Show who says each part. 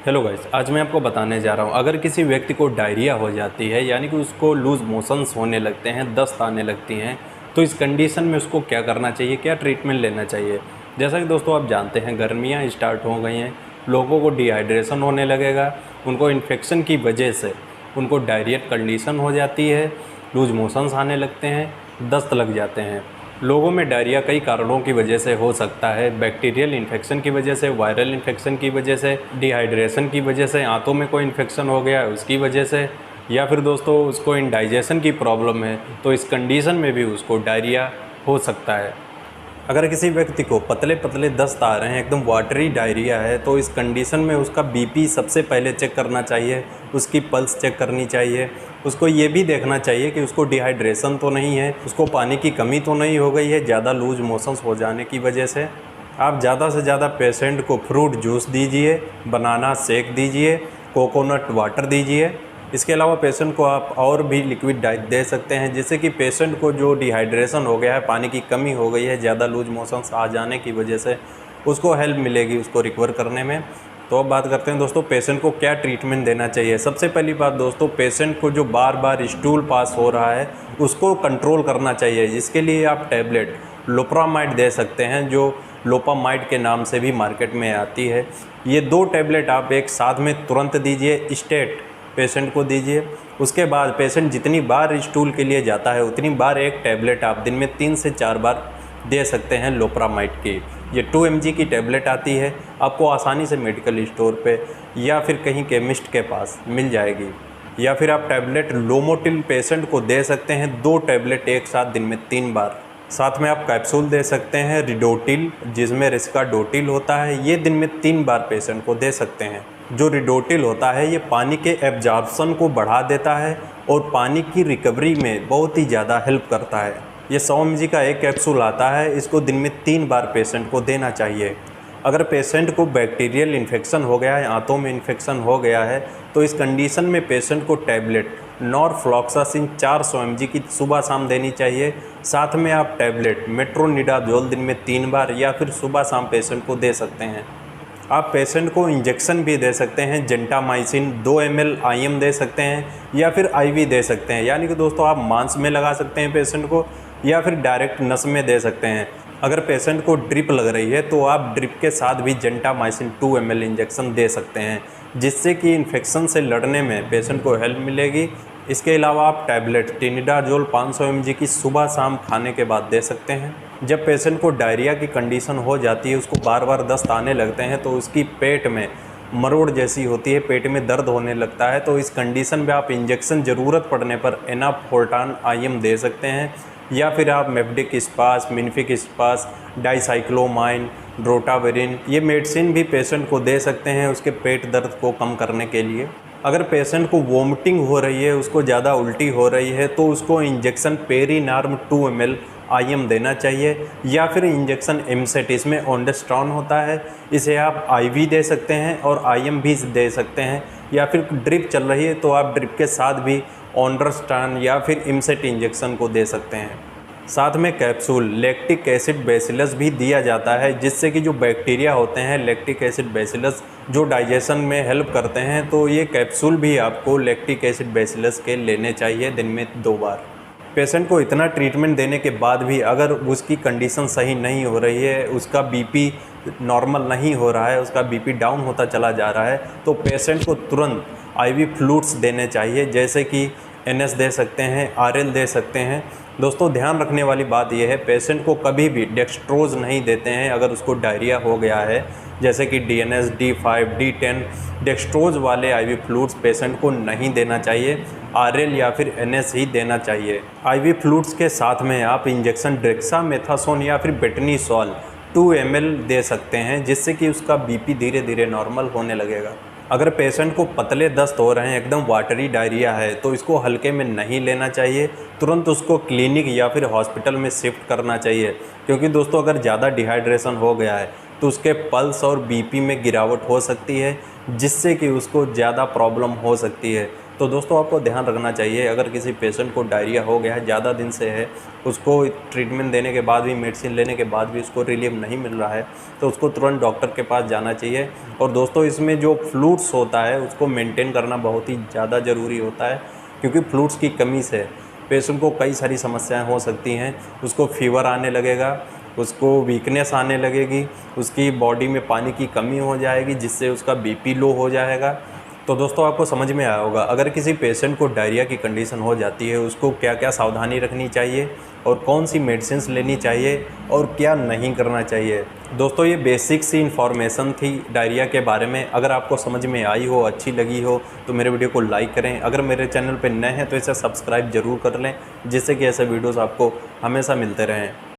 Speaker 1: Hello guys, आज मैं आपको बताने जा रहा हूँ अगर किसी व्यक्ति को डायरिया हो जाती है यानी कि उसको लूज़ मोशंस होने लगते हैं, दस्त आने लगती हैं, तो इस कंडीशन में उसको क्या करना चाहिए, क्या ट्रीटमेंट लेना चाहिए। जैसा कि दोस्तों आप जानते हैं गर्मियाँ स्टार्ट हो गई हैं, लोगों को डिहाइड्रेशन होने लगेगा, उनको इन्फेक्शन की वजह से उनको डायरिया कंडीशन हो जाती है, लूज़ मोशंस आने लगते हैं, दस्त लग जाते हैं। लोगों में डायरिया कई कारणों की वजह से हो सकता है, बैक्टीरियल इन्फेक्शन की वजह से, वायरल इन्फेक्शन की वजह से, डिहाइड्रेशन की वजह से, आंतों में कोई इन्फेक्शन हो गया है उसकी वजह से, या फिर दोस्तों उसको इंडाइजेशन की प्रॉब्लम है तो इस कंडीशन में भी उसको डायरिया हो सकता है। अगर किसी व्यक्ति को पतले पतले दस्त आ रहे हैं, एकदम वाटरी डायरिया है, तो इस कंडीशन में उसका बीपी सबसे पहले चेक करना चाहिए, उसकी पल्स चेक करनी चाहिए, उसको ये भी देखना चाहिए कि उसको डिहाइड्रेशन तो नहीं है, उसको पानी की कमी तो नहीं हो गई है ज़्यादा लूज मोशंस हो जाने की वजह से। आप ज़्यादा से ज़्यादा पेशेंट को फ्रूट जूस दीजिए, बनाना शेक दीजिए, कोकोनट वाटर दीजिए। इसके अलावा पेशेंट को आप और भी लिक्विड डाइट दे सकते हैं जिससे कि पेशेंट को जो डिहाइड्रेशन हो गया है, पानी की कमी हो गई है ज़्यादा लूज मोशंस आ जाने की वजह से, उसको हेल्प मिलेगी उसको रिकवर करने में। तो अब बात करते हैं दोस्तों पेशेंट को क्या ट्रीटमेंट देना चाहिए। सबसे पहली बात दोस्तों, पेशेंट को जो बार बार स्टूल पास हो रहा है उसको कंट्रोल करना चाहिए। इसके लिए आप टैबलेट लोप्रामाइड दे सकते हैं जो लोपामाइड के नाम से भी मार्केट में आती है। ये 2 टैबलेट आप एक साथ में तुरंत दीजिए, स्टेट पेशेंट को दीजिए। उसके बाद पेशेंट जितनी बार स्टूल के लिए जाता है उतनी बार एक टैबलेट आप दिन में 3 से 4 बार दे सकते हैं लोप्रामाइड की। ये 2 mg की टैबलेट आती है, आपको आसानी से मेडिकल स्टोर पे या फिर कहीं केमिस्ट के पास मिल जाएगी। या फिर आप टैबलेट लोमोटिल पेशेंट को दे सकते हैं, 2 टैबलेट एक साथ दिन में 3 बार। साथ में आप कैप्सूल दे सकते हैं रिडोटिल, जिसमें रिस्काडोटिल होता है, ये दिन में 3 बार पेशेंट को दे सकते हैं। जो रिडोटिल होता है ये पानी के एब्जॉर्प्शन को बढ़ा देता है और पानी की रिकवरी में बहुत ही ज़्यादा हेल्प करता है। ये 100 mg का एक कैप्सूल आता है, इसको दिन में 3 बार पेशेंट को देना चाहिए। अगर पेशेंट को बैक्टीरियल इन्फेक्शन हो गया है, आंतों में इन्फेक्शन हो गया है, तो इस कंडीशन में पेशेंट को टैबलेट नॉरफ्लॉक्सासिन 400 mg की सुबह शाम देनी चाहिए। साथ में आप टैबलेट मेट्रोनिडाजोल दिन में 3 बार या फिर सुबह शाम पेशेंट को दे सकते हैं। आप पेशेंट को इंजेक्शन भी दे सकते हैं, जेंटामाइसिन 2 ml IM दे सकते हैं या फिर IV दे सकते हैं। यानी कि दोस्तों आप मांस में लगा सकते हैं पेशेंट को या फिर डायरेक्ट नस में दे सकते हैं। अगर पेशेंट को ड्रिप लग रही है तो आप ड्रिप के साथ भी जेंटामाइसिन 2 ml इंजेक्शन दे सकते हैं, जिससे कि इन्फेक्शन से लड़ने में पेशेंट को हेल्प मिलेगी। इसके अलावा आप टैबलेट टिनिडाजोल 500 mg की सुबह शाम खाने के बाद दे सकते हैं। जब पेशेंट को डायरिया की कंडीशन हो जाती है, उसको बार बार दस्त आने लगते हैं, तो उसकी पेट में मरोड़ जैसी होती है, पेट में दर्द होने लगता है, तो इस कंडीशन में आप इंजेक्शन ज़रूरत पड़ने पर एनाफोर्टान IM दे सकते हैं या फिर आप मेफडिक स्पास, मिनफिक स्पास, डाइसाइक्लोमाइन, ड्रोटावेरिन ये मेडिसिन भी पेशेंट को दे सकते हैं उसके पेट दर्द को कम करने के लिए। अगर पेशेंट को वोमिटिंग हो रही है, उसको ज़्यादा उल्टी हो रही है, तो उसको इंजेक्शन पेरीनार्म 2 ml IM देना चाहिए या फिर इंजेक्शन एमसेट, इसमें ओंडेस्ट्रॉन होता है, इसे आप IV दे सकते हैं और IM भी दे सकते हैं। या फिर ड्रिप चल रही है तो आप ड्रिप के साथ भी ओंडेस्ट्रॉन या फिर एमसेट इंजेक्शन को दे सकते हैं। साथ में कैप्सूल लैक्टिक एसिड बेसिलस भी दिया जाता है, जिससे कि जो बैक्टीरिया होते हैं लैक्टिक एसिड बेसिलस जो डाइजेशन में हेल्प करते हैं, तो ये कैप्सूल भी आपको लैक्टिक एसिड बेसिलस के लेने चाहिए दिन में 2 बार। पेशेंट को इतना ट्रीटमेंट देने के बाद भी अगर उसकी कंडीशन सही नहीं हो रही है, उसका बीपी नॉर्मल नहीं हो रहा है, उसका बीपी डाउन होता चला जा रहा है, तो पेशेंट को तुरंत IV फ्लूइड्स देने चाहिए, जैसे कि NS दे सकते हैं, RL दे सकते हैं। दोस्तों ध्यान रखने वाली बात यह है, पेशेंट को कभी भी डेक्स्ट्रोज नहीं देते हैं अगर उसको डायरिया हो गया है, जैसे कि DNS, D5, D10 डेक्स्ट्रोज वाले IV फ्लूइड्स पेशेंट को नहीं देना चाहिए, RL या फिर NS ही देना चाहिए। IV फ्लूइड्स के साथ में आप इंजेक्शन डेक्सामेथासोन या फिर बेटनीसॉल 2 ml दे सकते हैं, जिससे कि उसका BP धीरे धीरे नॉर्मल होने लगेगा। अगर पेशेंट को पतले दस्त हो रहे हैं, एकदम वाटरी डायरिया है, तो इसको हल्के में नहीं लेना चाहिए, तुरंत उसको क्लिनिक या फिर हॉस्पिटल में शिफ्ट करना चाहिए। क्योंकि दोस्तों अगर ज़्यादा डिहाइड्रेशन हो गया है तो उसके पल्स और BP में गिरावट हो सकती है, जिससे कि उसको ज़्यादा प्रॉब्लम हो सकती है। तो दोस्तों आपको ध्यान रखना चाहिए, अगर किसी पेशेंट को डायरिया हो गया है, ज़्यादा दिन से है, उसको ट्रीटमेंट देने के बाद भी, मेडिसिन लेने के बाद भी उसको रिलीफ नहीं मिल रहा है, तो उसको तुरंत डॉक्टर के पास जाना चाहिए। और दोस्तों इसमें जो फ्लूइड्स होता है उसको मेंटेन करना बहुत ही ज़्यादा ज़रूरी होता है, क्योंकि फ्लूइड्स की कमी से पेशेंट को कई सारी समस्याएं हो सकती हैं। उसको फीवर आने लगेगा, उसको वीकनेस आने लगेगी, उसकी बॉडी में पानी की कमी हो जाएगी, जिससे उसका बीपी लो हो जाएगा। तो दोस्तों आपको समझ में आया होगा, अगर किसी पेशेंट को डायरिया की कंडीशन हो जाती है, उसको क्या क्या सावधानी रखनी चाहिए और कौन सी मेडिसिन लेनी चाहिए और क्या नहीं करना चाहिए। दोस्तों ये बेसिक सी इन्फॉर्मेशन थी डायरिया के बारे में। अगर आपको समझ में आई हो, अच्छी लगी हो, तो मेरे वीडियो को लाइक करें। अगर मेरे चैनल पर नए हैं तो इसे सब्सक्राइब ज़रूर कर लें, जिससे कि ऐसे वीडियोज़ आपको हमेशा मिलते रहें।